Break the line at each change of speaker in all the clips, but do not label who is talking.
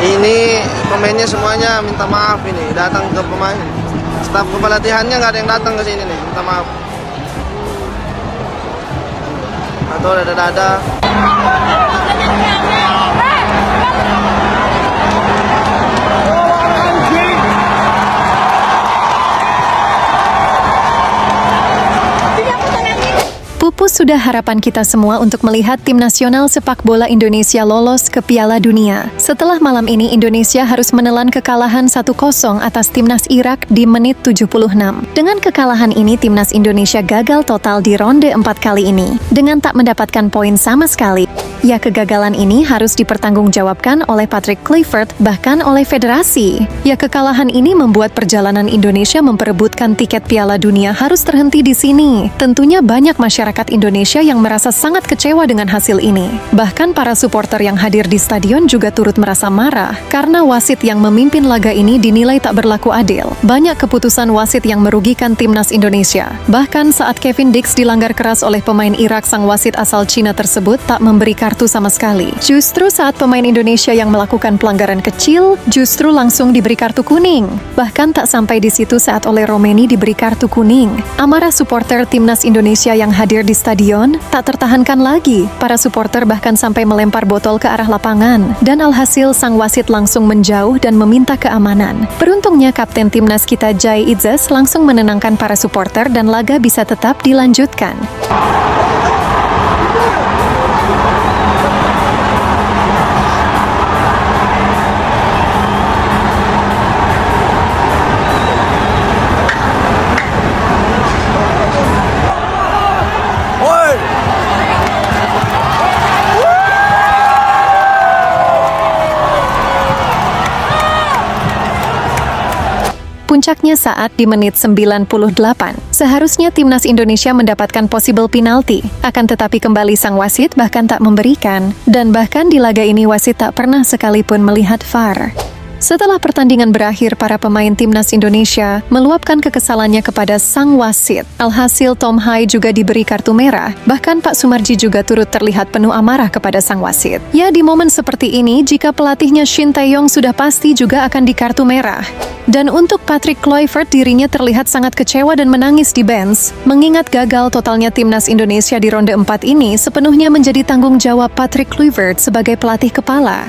Ini pemainnya semuanya minta maaf ini, datang ke pemain. Staf kepelatihannya nggak ada yang datang ke sini nih, minta maaf. Atau dada-dada.
Pupus sudah harapan kita semua untuk melihat tim nasional sepak bola Indonesia lolos ke Piala Dunia. Setelah malam ini Indonesia harus menelan kekalahan 1-0 atas timnas Irak di menit 76. Dengan kekalahan ini timnas Indonesia gagal total di ronde 4 kali ini dengan tak mendapatkan poin sama sekali. Ya, kegagalan ini harus dipertanggungjawabkan oleh Patrick Kluivert bahkan oleh federasi. Ya, kekalahan ini membuat perjalanan Indonesia memperebutkan tiket Piala Dunia harus terhenti di sini. Tentunya banyak masyarakat Indonesia yang merasa sangat kecewa dengan hasil ini. Bahkan para supporter yang hadir di stadion juga turut merasa marah karena wasit yang memimpin laga ini dinilai tak berlaku adil. Banyak keputusan wasit yang merugikan timnas Indonesia. Bahkan saat Kevin Dix dilanggar keras oleh pemain Irak, sang wasit asal Cina tersebut tak memberi kartu sama sekali. Justru saat pemain Indonesia yang melakukan pelanggaran kecil justru langsung diberi kartu kuning. Bahkan tak sampai di situ saat oleh Romeni diberi kartu kuning. Amarah supporter timnas Indonesia yang hadir di stadion tak tertahankan lagi. Para supporter bahkan sampai melempar botol ke arah lapangan. Dan alhasil sang wasit langsung menjauh dan meminta keamanan. Beruntungnya kapten timnas kita Jai Idzes langsung menenangkan para supporter dan laga bisa tetap dilanjutkan. Puncaknya saat di menit 98. Seharusnya timnas Indonesia mendapatkan possible penalti. Akan tetapi kembali sang wasit bahkan tak memberikan. Dan bahkan di laga ini wasit tak pernah sekalipun melihat VAR. Setelah pertandingan berakhir, para pemain timnas Indonesia meluapkan kekesalannya kepada sang wasit. Alhasil Tom Hai juga diberi kartu merah. Bahkan Pak Sumarji juga turut terlihat penuh amarah kepada sang wasit. Ya, di momen seperti ini, jika pelatihnya Shin Tae-yong sudah pasti juga akan di kartu merah. Dan untuk Patrick Kluivert, dirinya terlihat sangat kecewa dan menangis di bench. Mengingat gagal totalnya timnas Indonesia di ronde 4 ini sepenuhnya menjadi tanggung jawab Patrick Kluivert sebagai pelatih kepala.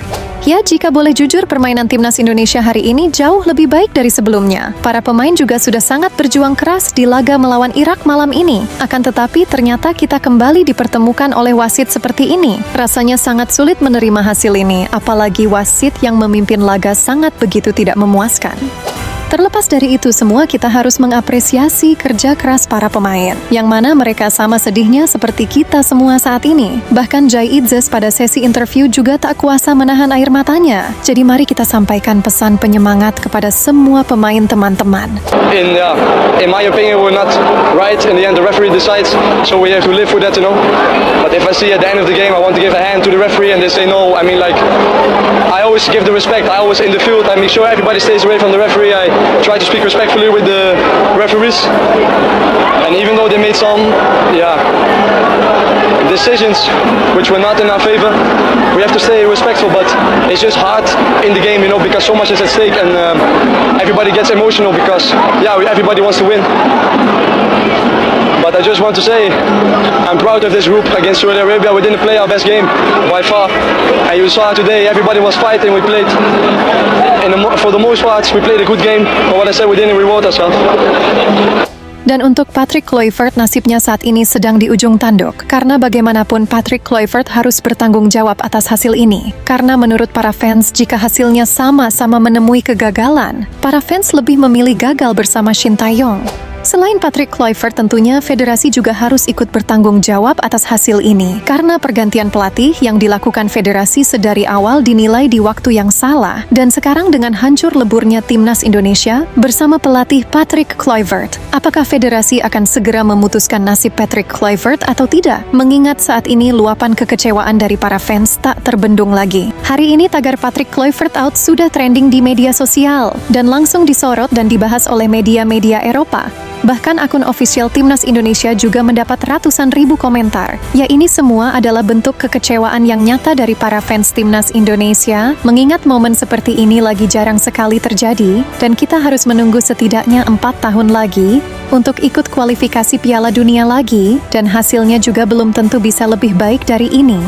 Ya, jika boleh jujur, permainan timnas Indonesia hari ini jauh lebih baik dari sebelumnya. Para pemain juga sudah sangat berjuang keras di laga melawan Irak malam ini. Akan tetapi ternyata kita kembali dipertemukan oleh wasit seperti ini. Rasanya sangat sulit menerima hasil ini, apalagi wasit yang memimpin laga sangat begitu tidak memuaskan. Terlepas dari itu semua, kita harus mengapresiasi kerja keras para pemain, yang mana mereka sama sedihnya seperti kita semua saat ini. Bahkan Jai Idzes pada sesi interview juga tak kuasa menahan air matanya. Jadi mari kita sampaikan pesan penyemangat kepada semua pemain teman-teman.
In my opinion, we're not right. In the end, the referee decides, so we have to live with that, you know. But if I see at the end of the game, I want to give a hand to the referee, and they say no, I mean, like, I always give the respect. I always in the field, I make sure everybody stays away from the referee. I try to speak respectfully with the referees, and even though they made some decisions which were not in our favor, we have to stay respectful. But it's just hard in the game, you know, because so much is at stake, and everybody gets emotional because everybody wants to win. But I just want to say, I'm proud of this group against Saudi Arabia. We didn't play our best game by far, and you saw today everybody was fighting. We played, for the most part, we played a good game. But what I said, we didn't reward ourselves.
Dan untuk Patrick Kluivert, nasibnya saat ini sedang di ujung tanduk. Karena bagaimanapun Patrick Kluivert harus bertanggung jawab atas hasil ini. Karena menurut para fans, jika hasilnya sama-sama menemui kegagalan, para fans lebih memilih gagal bersama Shin Tae-yong. Selain Patrick Kluivert, tentunya federasi juga harus ikut bertanggung jawab atas hasil ini. Karena pergantian pelatih yang dilakukan federasi sedari awal dinilai di waktu yang salah. Dan sekarang dengan hancur leburnya timnas Indonesia bersama pelatih Patrick Kluivert, apakah federasi akan segera memutuskan nasib Patrick Kluivert atau tidak? Mengingat saat ini luapan kekecewaan dari para fans tak terbendung lagi. Hari ini tagar Patrick Kluivert out sudah trending di media sosial dan langsung disorot dan dibahas oleh media-media Eropa. Bahkan akun ofisial Timnas Indonesia juga mendapat ratusan ribu komentar. Ya, ini semua adalah bentuk kekecewaan yang nyata dari para fans Timnas Indonesia, mengingat momen seperti ini lagi jarang sekali terjadi, dan kita harus menunggu setidaknya 4 tahun lagi untuk ikut kualifikasi Piala Dunia lagi, dan hasilnya juga belum tentu bisa lebih baik dari ini.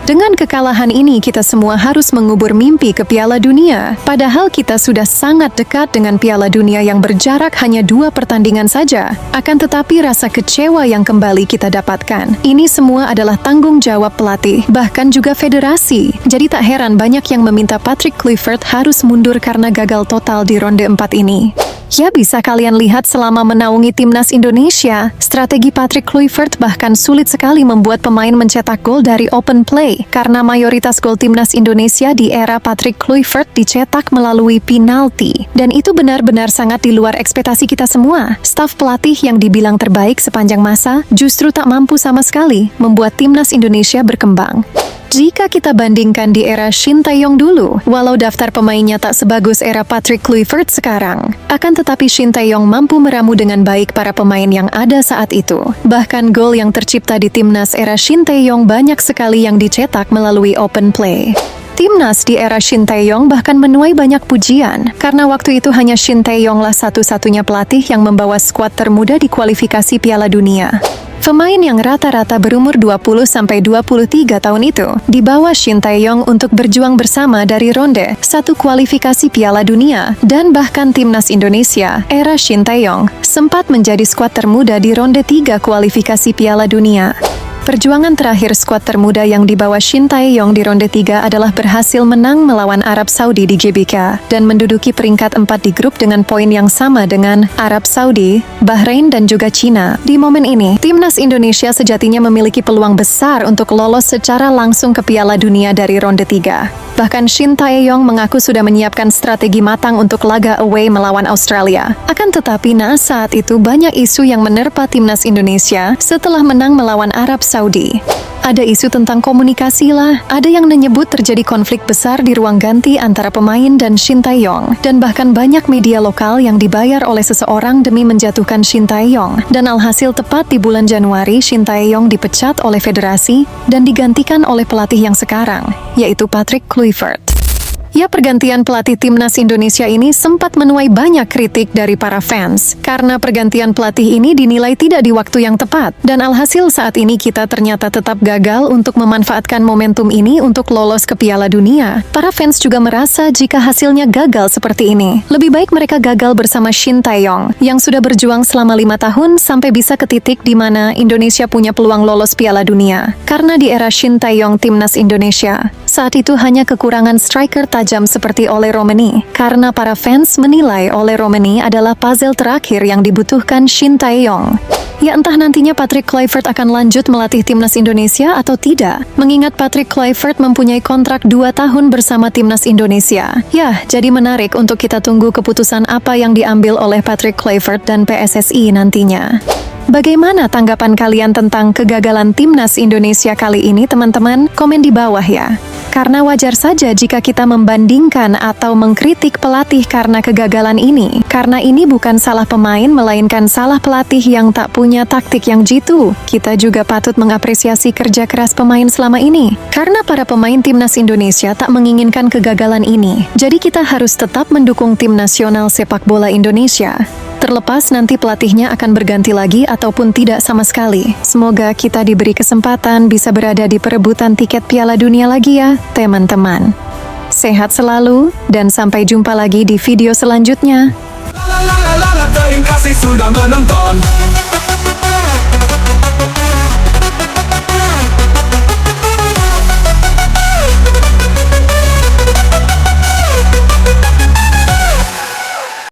Dengan kekalahan ini, kita semua harus mengubur mimpi ke Piala Dunia. Padahal kita sudah sangat dekat dengan Piala Dunia yang berjarak hanya 2 pertandingan saja. Akan tetapi rasa kecewa yang kembali kita dapatkan. Ini semua adalah tanggung jawab pelatih, bahkan juga federasi. Jadi tak heran banyak yang meminta Patrick Kluivert harus mundur karena gagal total di ronde 4 ini. Ya, bisa kalian lihat selama menaungi Timnas Indonesia, strategi Patrick Kluivert bahkan sulit sekali membuat pemain mencetak gol dari open play, karena mayoritas gol Timnas Indonesia di era Patrick Kluivert dicetak melalui penalti. Dan itu benar-benar sangat di luar ekspektasi kita semua. Staf pelatih yang dibilang terbaik sepanjang masa justru tak mampu sama sekali membuat Timnas Indonesia berkembang. Jika kita bandingkan di era Shin Tae-yong dulu, walau daftar pemainnya tak sebagus era Patrick Kluivert sekarang, akan tetapi Shin Tae-yong mampu meramu dengan baik para pemain yang ada saat itu. Bahkan gol yang tercipta di Timnas era Shin Tae-yong banyak sekali yang dicetak melalui open play. Timnas di era Shin Tae-yong bahkan menuai banyak pujian, karena waktu itu hanya Shin Tae-yonglah satu-satunya pelatih yang membawa skuad termuda di kualifikasi Piala Dunia. Pemain yang rata-rata berumur 20-23 tahun itu dibawa Shin Tae-yong untuk berjuang bersama dari ronde 1 kualifikasi Piala Dunia, dan bahkan Timnas Indonesia era Shin Tae-yong sempat menjadi skuad termuda di ronde 3 kualifikasi Piala Dunia. Perjuangan terakhir skuad termuda yang dibawa Shin Tae-yong di ronde 3 adalah berhasil menang melawan Arab Saudi di GBK dan menduduki peringkat 4 di grup dengan poin yang sama dengan Arab Saudi, Bahrain dan juga Cina. Di momen ini, Timnas Indonesia sejatinya memiliki peluang besar untuk lolos secara langsung ke Piala Dunia dari ronde 3. Bahkan Shin Tae-yong mengaku sudah menyiapkan strategi matang untuk laga away melawan Australia. Akan tetapi saat itu banyak isu yang menerpa Timnas Indonesia setelah menang melawan Arab Saudi. Ada isu tentang komunikasi lah, ada yang menyebut terjadi konflik besar di ruang ganti antara pemain dan Shin Tae-yong, dan bahkan banyak media lokal yang dibayar oleh seseorang demi menjatuhkan Shin Tae-yong. Dan alhasil tepat di bulan Januari, Shin Tae-yong dipecat oleh federasi dan digantikan oleh pelatih yang sekarang, yaitu Patrick Kluivert. Ya, pergantian pelatih Timnas Indonesia ini sempat menuai banyak kritik dari para fans, karena pergantian pelatih ini dinilai tidak di waktu yang tepat, dan alhasil saat ini kita ternyata tetap gagal untuk memanfaatkan momentum ini untuk lolos ke Piala Dunia. Para fans juga merasa jika hasilnya gagal seperti ini, lebih baik mereka gagal bersama Shin Tae-yong, yang sudah berjuang selama 5 tahun sampai bisa ke titik di mana Indonesia punya peluang lolos Piala Dunia. Karena di era Shin Tae-yong Timnas Indonesia, saat itu hanya kekurangan striker tajam seperti Ole Romeni, karena para fans menilai Ole Romeni adalah puzzle terakhir yang dibutuhkan Shin Tae-yong. Ya, entah nantinya Patrick Kluivert akan lanjut melatih Timnas Indonesia atau tidak, mengingat Patrick Kluivert mempunyai kontrak 2 tahun bersama Timnas Indonesia. Ya, jadi menarik untuk kita tunggu keputusan apa yang diambil oleh Patrick Kluivert dan PSSI nantinya. Bagaimana tanggapan kalian tentang kegagalan Timnas Indonesia kali ini, teman-teman? Komen di bawah ya. Karena wajar saja jika kita membandingkan atau mengkritik pelatih karena kegagalan ini. Karena ini bukan salah pemain, melainkan salah pelatih yang tak punya taktik yang jitu. Kita juga patut mengapresiasi kerja keras pemain selama ini. Karena para pemain Timnas Indonesia tak menginginkan kegagalan ini. Jadi kita harus tetap mendukung tim nasional sepak bola Indonesia. Terlepas nanti pelatihnya akan berganti lagi ataupun tidak sama sekali. Semoga kita diberi kesempatan bisa berada di perebutan tiket Piala Dunia lagi ya, teman-teman. Sehat selalu, dan sampai jumpa lagi di video selanjutnya.
Terima kasih sudah menonton.